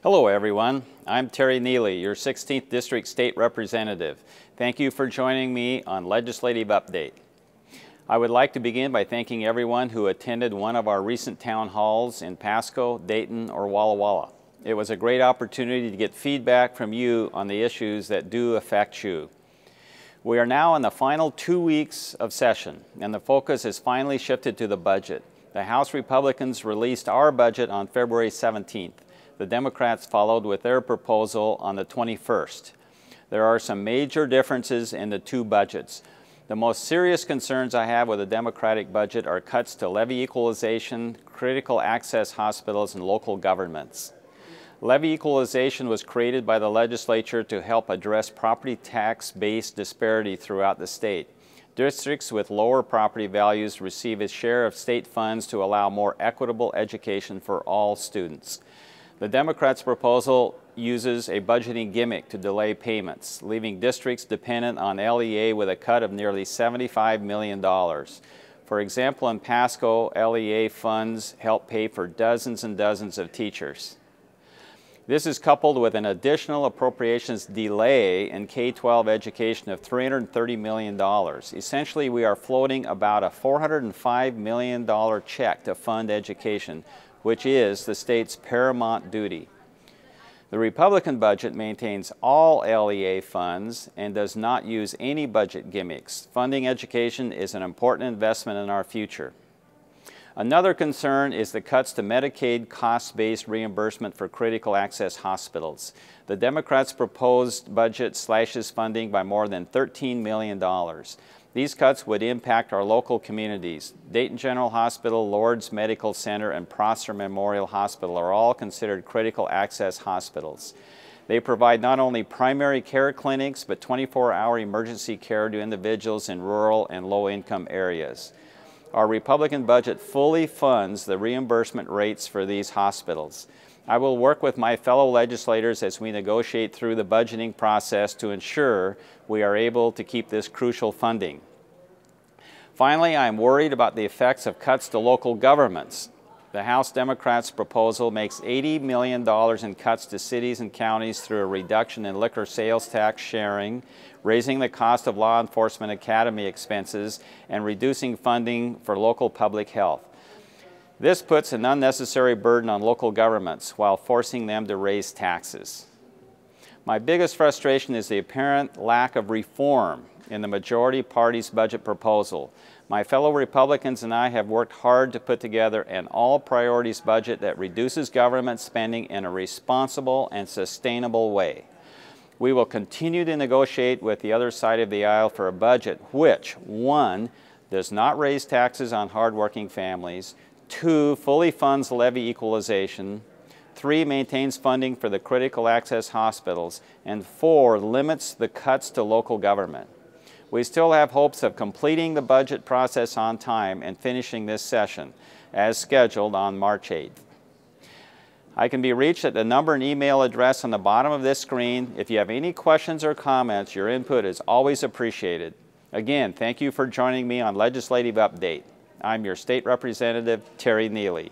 Hello everyone, I'm Terry Nealey, your 16th District State Representative. Thank you for joining me on Legislative Update. I would like to begin by thanking everyone who attended one of our recent town halls in Pasco, Dayton, or Walla Walla. It was a great opportunity to get feedback from you on the issues that do affect you. We are now in the final 2 weeks of session, and the focus has finally shifted to the budget. The House Republicans released our budget on February 17th. The Democrats followed with their proposal on the 21st. There are some major differences in the two budgets. The most serious concerns I have with the Democratic budget are cuts to levy equalization, critical access hospitals, and local governments. Levy equalization was created by the legislature to help address property tax-based disparity throughout the state. Districts with lower property values receive a share of state funds to allow more equitable education for all students. The Democrats' proposal uses a budgeting gimmick to delay payments, leaving districts dependent on LEA with a cut of nearly $75 million. For example, in Pasco, LEA funds help pay for dozens and dozens of teachers. This is coupled with an additional appropriations delay in K-12 education of $330 million. Essentially, we are floating about a $405 million check to fund education, which is the state's paramount duty. The Republican budget maintains all LEA funds and does not use any budget gimmicks. Funding education is an important investment in our future. Another concern is the cuts to Medicaid cost-based reimbursement for critical access hospitals. The Democrats' proposed budget slashes funding by more than $13 million. These cuts would impact our local communities. Dayton General Hospital, Lourdes Medical Center, and Prosser Memorial Hospital are all considered critical access hospitals. They provide not only primary care clinics, but 24-hour emergency care to individuals in rural and low-income areas. Our Republican budget fully funds the reimbursement rates for these hospitals. I will work with my fellow legislators as we negotiate through the budgeting process to ensure we are able to keep this crucial funding. Finally, I am worried about the effects of cuts to local governments. The House Democrats' proposal makes $80 million in cuts to cities and counties through a reduction in liquor sales tax sharing, raising the cost of law enforcement academy expenses, and reducing funding for local public health. This puts an unnecessary burden on local governments while forcing them to raise taxes. My biggest frustration is the apparent lack of reform in the majority party's budget proposal. My fellow Republicans and I have worked hard to put together an all-priorities budget that reduces government spending in a responsible and sustainable way. We will continue to negotiate with the other side of the aisle for a budget which, 1, does not raise taxes on hardworking families, 2, fully funds levy equalization, 3, maintains funding for the critical access hospitals, and 4, limits the cuts to local government. We still have hopes of completing the budget process on time and finishing this session, as scheduled on March 8th. I can be reached at the number and email address on the bottom of this screen. If you have any questions or comments, your input is always appreciated. Again, thank you for joining me on Legislative Update. I'm your State Representative, Terry Nealey.